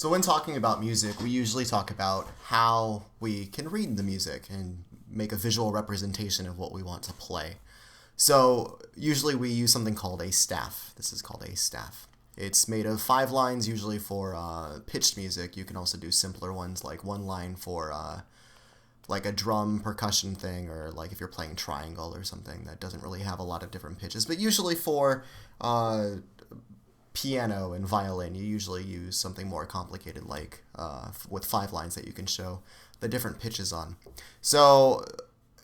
So when talking about music, we usually talk about how we can read the music and make a visual representation of what we want to play. So usually we use something called a staff. This is called a staff. It's made of 5 lines, usually for pitched music. You can also do simpler ones, like 1 line for like a drum percussion thing, or like if you're playing triangle or something that doesn't really have a lot of different pitches. But usually for piano and violin, you usually use something more complicated, like with 5 lines that you can show the different pitches on. So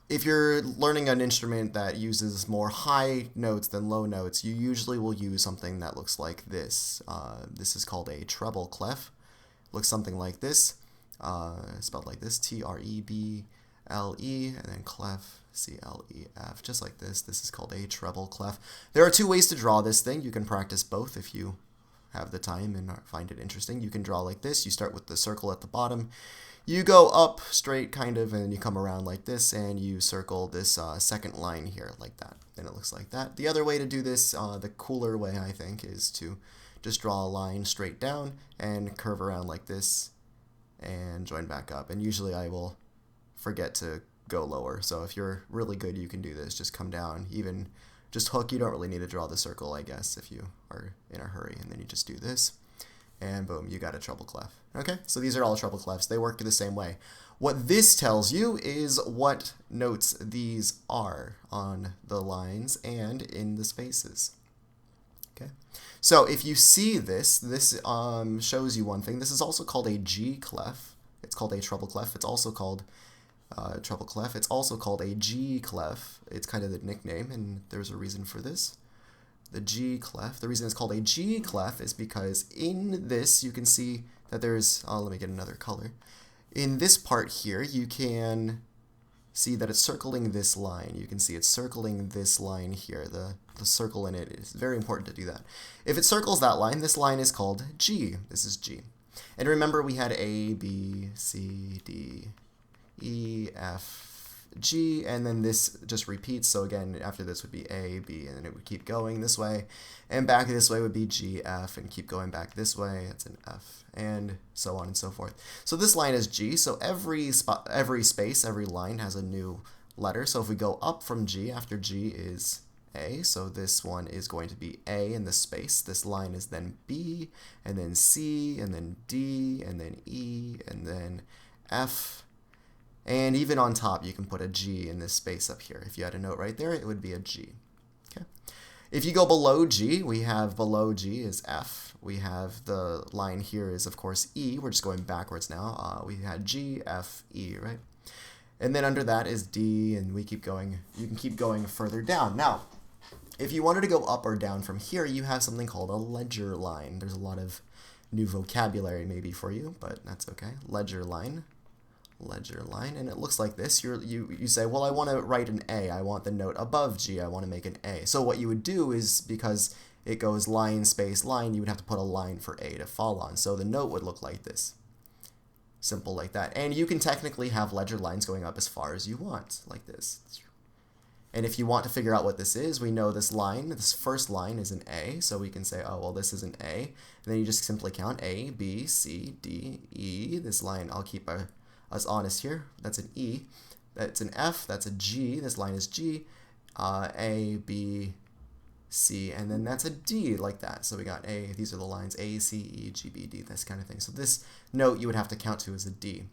if you're learning an instrument that uses more high notes than low notes, you usually will use something that looks like this. This is called a treble clef. Looks something like this. Spelled like this, Treble, and then clef, Clef, just like this. This is called a treble clef. There are 2 ways to draw this thing. You can practice both if you have the time and find it interesting. You can draw like this. You start with the circle at the bottom. You go up straight, kind of, and then you come around like this, and you circle this second line here like that. And it looks like that. The other way to do this, the cooler way, I think, is to just draw a line straight down and curve around like this and join back up. And usually I will forget to go lower. So if you're really good, you can do this. Just come down, even just hook. You don't really need to draw the circle, I guess, if you are in a hurry. And then you just do this, and boom, you got a treble clef. Okay, so these are all treble clefs. They work the same way. What this tells you is what notes these are on the lines and in the spaces. Okay, so if you see this, this shows you one thing. This is also called a G clef. It's called a treble clef. It's also called treble clef. It's also called a G clef. It's kind of the nickname, and there's a reason for this. The G clef. The reason it's called a G clef is because in this you can see that there's, let me get another color. In this part here, you can see that it's circling this line. You can see it's circling this line here. The circle in it is very important to do that. If it circles that line, this line is called G. This is G. And remember, we had A, B, C, D, E, F, G, and then this just repeats. So again, after this would be A, B, and then it would keep going this way. And back this way would be G, F, and keep going back this way. That's an F, and so on and so forth. So this line is G. So every space, every line has a new letter. So if we go up from G, after G is A. So this one is going to be A in the space. This line is then B, and then C, and then D, and then E, and then F. And even on top, you can put a G in this space up here. If you had a note right there, it would be a G. Okay. If you go below G, we have below G is F. We have the line here is, of course, E. We're just going backwards now. We had G, F, E, right? And then under that is D, and we keep going. You can keep going further down. Now, if you wanted to go up or down from here, you have something called a ledger line. There's a lot of new vocabulary maybe for you, but that's okay. Ledger line. Ledger line, and it looks like this. You say, well, I want to write an A. I want the note above G. I want to make an A. So what you would do is, because it goes line, space, line, you would have to put a line for A to fall on. So the note would look like this. Simple like that. And you can technically have ledger lines going up as far as you want, like this. And if you want to figure out what this is, we know this line, this first line is an A, so we can say, oh, well, this is an A. And then you just simply count A, B, C, D, E. This line, I'll keep us honest here. That's an E. That's an F. That's a G. This line is G. A, B, C, and then that's a D, like that. So we got A. These are the lines A, C, E, G, B, D, this kind of thing. So this note you would have to count to as a D.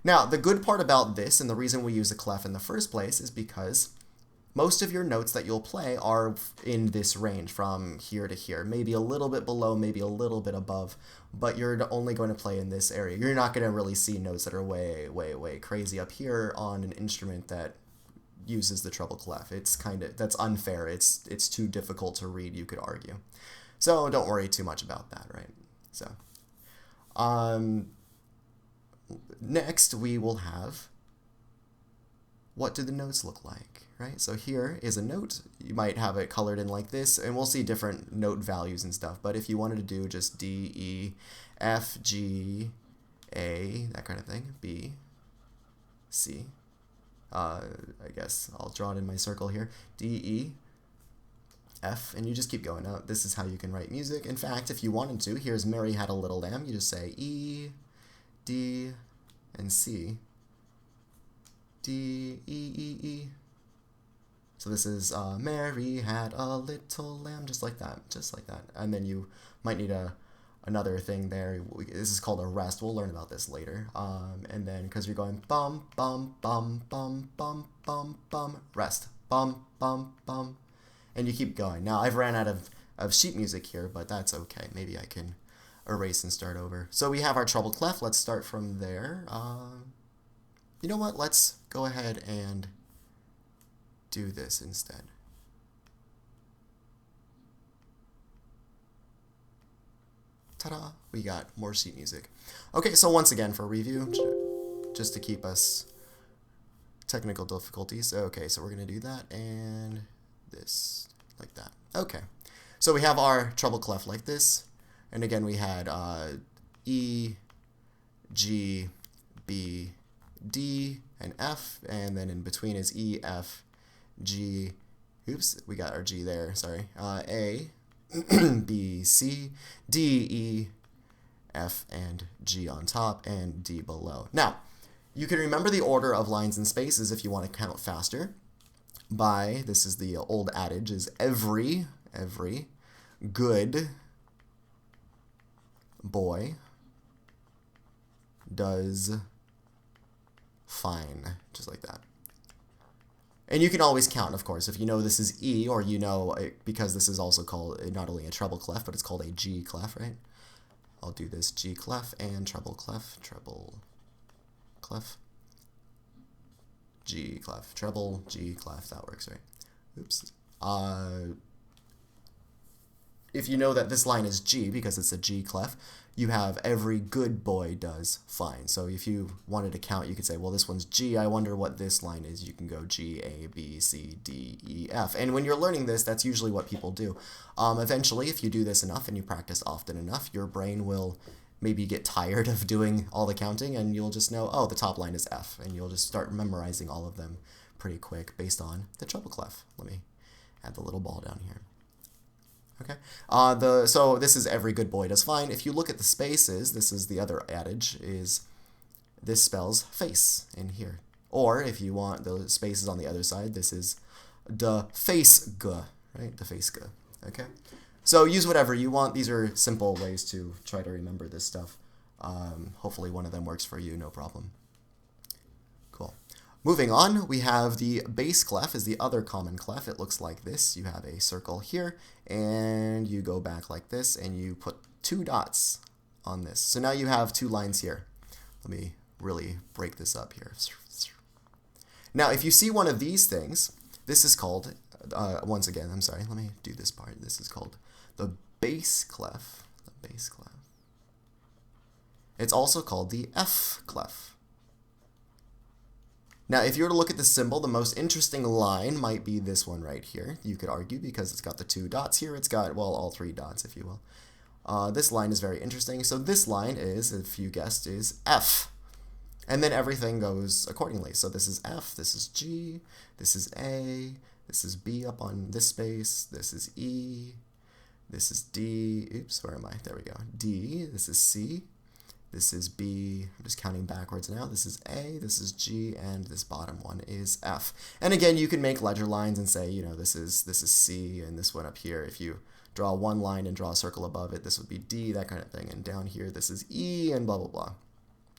Now, the good part about this, and the reason we use a clef in the first place, is because most of your notes that you'll play are in this range from here to here. Maybe a little bit below, maybe a little bit above, but you're only going to play in this area. You're not going to really see notes that are way, way, way crazy up here on an instrument that uses the treble clef. It's that's unfair. It's too difficult to read, you could argue. So don't worry too much about that, right? So next we will have, what do the notes look like, right? So here is a note. You might have it colored in like this, and we'll see different note values and stuff. But if you wanted to do just D, E, F, G, A, that kind of thing, B, C, I guess I'll draw it in my circle here, D, E, F, and you just keep going out. This is how you can write music. In fact, if you wanted to, here's Mary Had a Little Lamb. You just say E, D, and C. D, E, E, E. So this is Mary had a little lamb, just like that, And then you might need another thing there. This is called a rest. We'll learn about this later. And then because you're going bum, bum, bum, bum, bum, bum, bum, rest, bum, bum, bum. And you keep going. Now, I've ran out of sheet music here, but that's okay. Maybe I can erase and start over. So we have our treble clef. Let's start from there. You know what? Let's go ahead and do this instead. Ta-da! We got more sheet music. Okay, so once again, for review, just to keep us technical difficulties. Okay, so we're going to do that and this, like that. Okay, so we have our treble clef like this, and again we had E, G, B, D, and F, and then in between is E, F, G, oops, we got our G there, sorry, A, B, C, D, E, F, and G on top, and D below. Now, you can remember the order of lines and spaces if you want to count faster by, this is the old adage, is every good boy does fine, just like that. And you can always count, of course, if you know this is E, or you know, because this is also called not only a treble clef, but it's called a G clef, right? I'll do this G clef and treble clef, G clef, treble, G clef, that works, right? Oops. If you know that this line is G, because it's a G clef, you have every good boy does fine. So if you wanted to count, you could say, well, this one's G. I wonder what this line is. You can go G, A, B, C, D, E, F. And when you're learning this, that's usually what people do. Eventually, if you do this enough and you practice often enough, your brain will maybe get tired of doing all the counting, and you'll just know, oh, the top line is F, and you'll just start memorizing all of them pretty quick based on the treble clef. Let me add the little ball down here. Okay, so this is every good boy does fine. If you look at the spaces, this is the other adage, is this spells face in here. Or if you want the spaces on the other side, this is the face g, right? The face g, okay? So use whatever you want. These are simple ways to try to remember this stuff. Hopefully one of them works for you, no problem. Cool. Moving on, we have the bass clef is the other common clef. It looks like this. You have a circle here, and you go back like this, and you put 2 dots on this. So now you have 2 lines here. Let me really break this up here. Now, if you see one of these things, this is called, once again, I'm sorry, let me do this part. This is called the bass clef. The bass clef. It's also called the F clef. Now, if you were to look at the symbol, the most interesting line might be this one right here. You could argue because it's got the 2 dots here. It's got, well, all 3 dots, if you will. This line is very interesting. So this line is, if you guessed, is F. And then everything goes accordingly. So this is F, this is G, this is A, this is B up on this space, this is E, this is D, oops, where am I? There we go. D, this is C. This is B, I'm just counting backwards now. This is A, this is G, and this bottom one is F. And again, you can make ledger lines and say, you know, this is C, and this one up here, if you draw one line and draw a circle above it, this would be D, that kind of thing. And down here, this is E, and blah, blah, blah.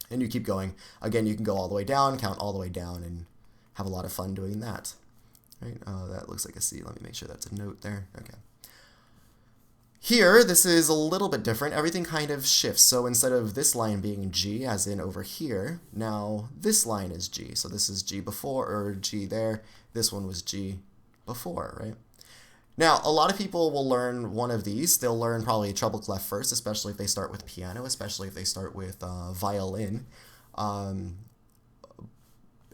And you keep going. Again, you can go all the way down, count all the way down, and have a lot of fun doing that. Right? That looks like a C. Let me make sure that's a note there. Okay. Here, this is a little bit different. Everything kind of shifts. So instead of this line being G, as in over here, now this line is G. So this is G before, or G there. This one was G before, right? Now, a lot of people will learn one of these. They'll learn probably a treble clef first, especially if they start with piano, especially if they start with violin. And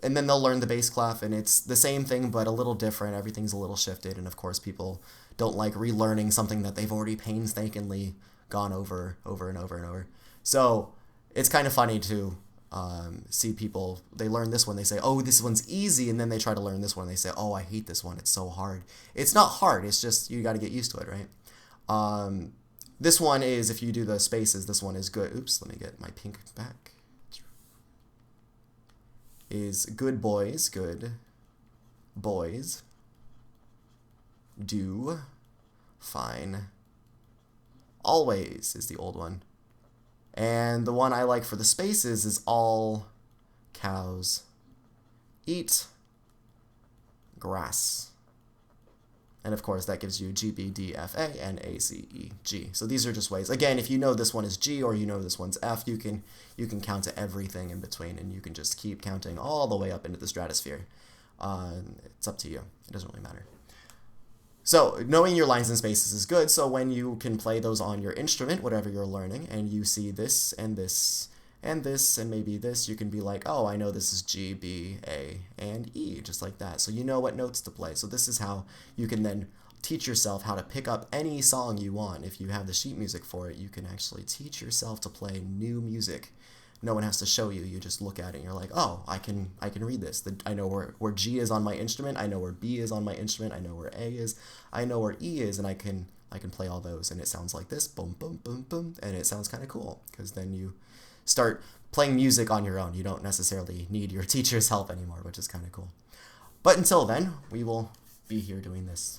then they'll learn the bass clef, and it's the same thing, but a little different. Everything's a little shifted, and of course, people don't like relearning something that they've already painstakingly gone over and over and over. So it's kind of funny to see people, they learn this one, they say, oh, this one's easy, and then they try to learn this one, and they say, oh, I hate this one, it's so hard. It's not hard, it's just you got to get used to it, right? This one is, if you do the spaces, this one is good. Oops, let me get my pink back. Is good boys, do, fine, always is the old one. And the one I like for the spaces is all cows eat grass. And of course that gives you G, B, D, F, A, and A, C, E, G. So these are just ways. Again, if you know this one is G or you know this one's F, you can count to everything in between, and you can just keep counting all the way up into the stratosphere. It's up to you. It doesn't really matter. So knowing your lines and spaces is good, so when you can play those on your instrument, whatever you're learning, and you see this and this and this and maybe this, you can be like, oh, I know this is G, B, A, and E, just like that. So you know what notes to play. So this is how you can then teach yourself how to pick up any song you want. If you have the sheet music for it, you can actually teach yourself to play new music. No one has to show you. You just look at it and you're like, oh, I can read this. I know where G is on my instrument. I know where B is on my instrument. I know where A is. I know where E is, and I can play all those. And it sounds like this, boom, boom, boom, boom, and it sounds kind of cool because then you start playing music on your own. You don't necessarily need your teacher's help anymore, which is kind of cool. But until then, we will be here doing this.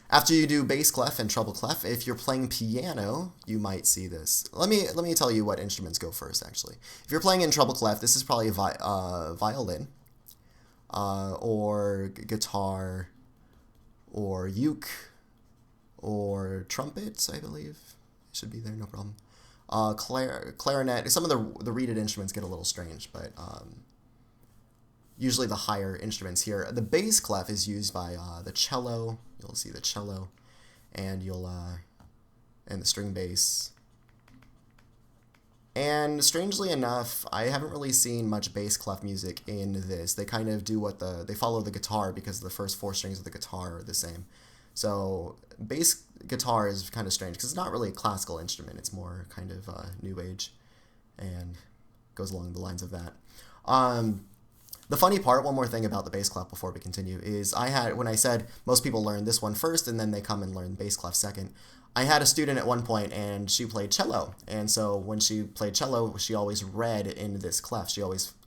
After you do bass clef and treble clef, if you're playing piano, you might see this. Let me tell you what instruments go first, actually. If you're playing in treble clef, this is probably violin, or guitar, or uke, or trumpet, I believe. It should be there, no problem. Clarinet. Some of the reeded instruments get a little strange, but usually the higher instruments here. The bass clef is used by the cello. You'll see the cello, and and the string bass. And strangely enough, I haven't really seen much bass clef music in this. They kind of do they follow the guitar because the first four strings of the guitar are the same. So bass guitar is kind of strange because it's not really a classical instrument. It's more kind of new age, and goes along the lines of that. The funny part, one more thing about the bass clef before we continue, is when I said most people learn this one first and then they come and learn bass clef second, I had a student at one point and she played cello. And so when she played cello, she always read in this clef.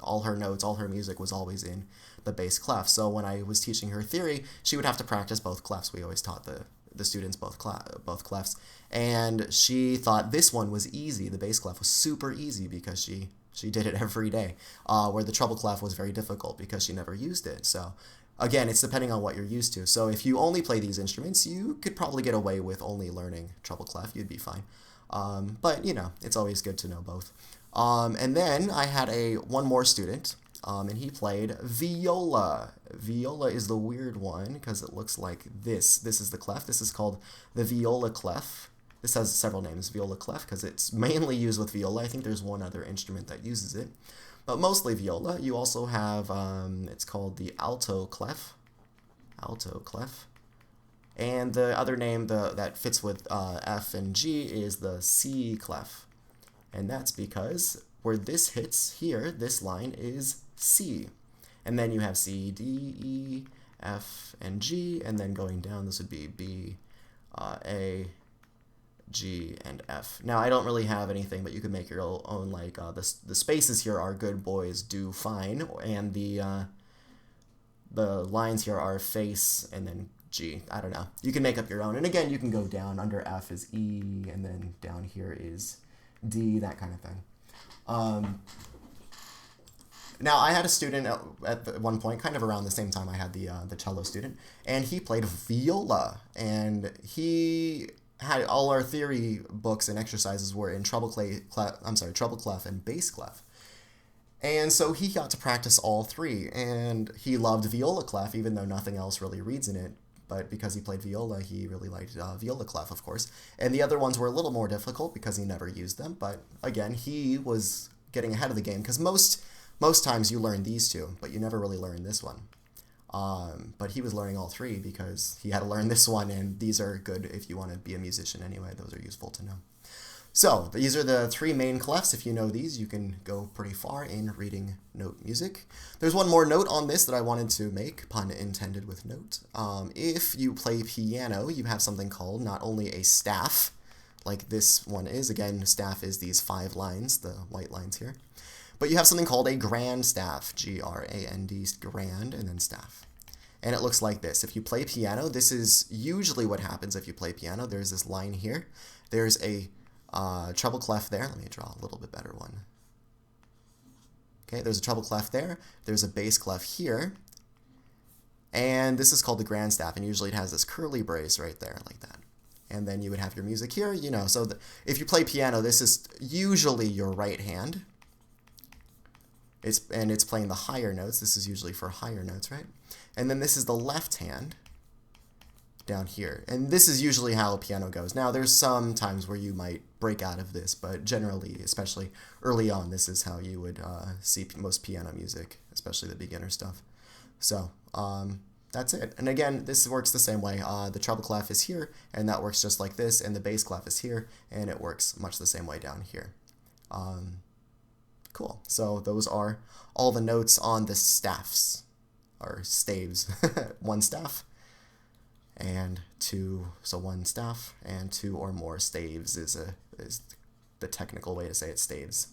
All her notes, all her music was always in the bass clef. So when I was teaching her theory, she would have to practice both clefs. We always taught the students both clefs. And she thought this one was easy. The bass clef was super easy because she did it every day, where the treble clef was very difficult because she never used it. So again, it's depending on what you're used to. So if you only play these instruments, you could probably get away with only learning treble clef. You'd be fine. But, it's always good to know both. And then I had one more student, and he played viola. Viola is the weird one because it looks like this. This is the clef. This is called the Viola Clef. This has several names, Viola Clef, because it's mainly used with viola. I think there's one other instrument that uses it, but mostly viola. You also have, it's called the Alto Clef. Alto Clef. And the other name that fits with F and G is the C Clef. And that's because where this hits here, this line is C. And then you have C, D, E, F, and G, and then going down, this would be B, A, G, and F. Now, I don't really have anything, but you can make your own, like, the spaces here are good boys do fine, and the lines here are face, and then G. I don't know. You can make up your own, and again, you can go down. Under F is E, and then down here is D, that kind of thing. Now, I had a student at one point, kind of around the same time I had the cello student, and he played viola, and he had all our theory books and exercises were in treble clef and bass clef. And so he got to practice all three, and he loved Viola Clef, even though nothing else really reads in it. But because he played viola, he really liked Viola Clef, of course. And the other ones were a little more difficult because he never used them. But again, he was getting ahead of the game because most times you learn these two, but you never really learn this one. But he was learning all three because he had to learn this one, and these are good if you want to be a musician anyway. Those are useful to know. So these are the three main clefs. If you know these, you can go pretty far in reading note music. There's one more note on this that I wanted to make, pun intended with note. If you play piano, you have something called not only a staff, like this one is. Again, staff is these 5 lines, the white lines here. But you have something called a grand staff, G-R-A-N-D, grand, and then staff. And it looks like this. If you play piano, this is usually what happens if you play piano. There's this line here. There's a treble clef there. Let me draw a little bit better one. Okay, there's a treble clef there. There's a bass clef here. And this is called the grand staff, and usually it has this curly brace right there, like that. And then you would have your music here, you know. So if you play piano, this is usually your right hand. It's playing the higher notes. This is usually for higher notes, right? And then this is the left hand down here. And this is usually how a piano goes. Now, there's some times where you might break out of this, but generally, especially early on, this is how you would see most piano music, especially the beginner stuff. So that's it. And again, this works the same way. The treble clef is here, and that works just like this, and the bass clef is here, and it works much the same way down here. Cool. So those are all the notes on the staffs, or staves. One staff and 2, so 1 staff and 2 or more staves is the technical way to say it, staves.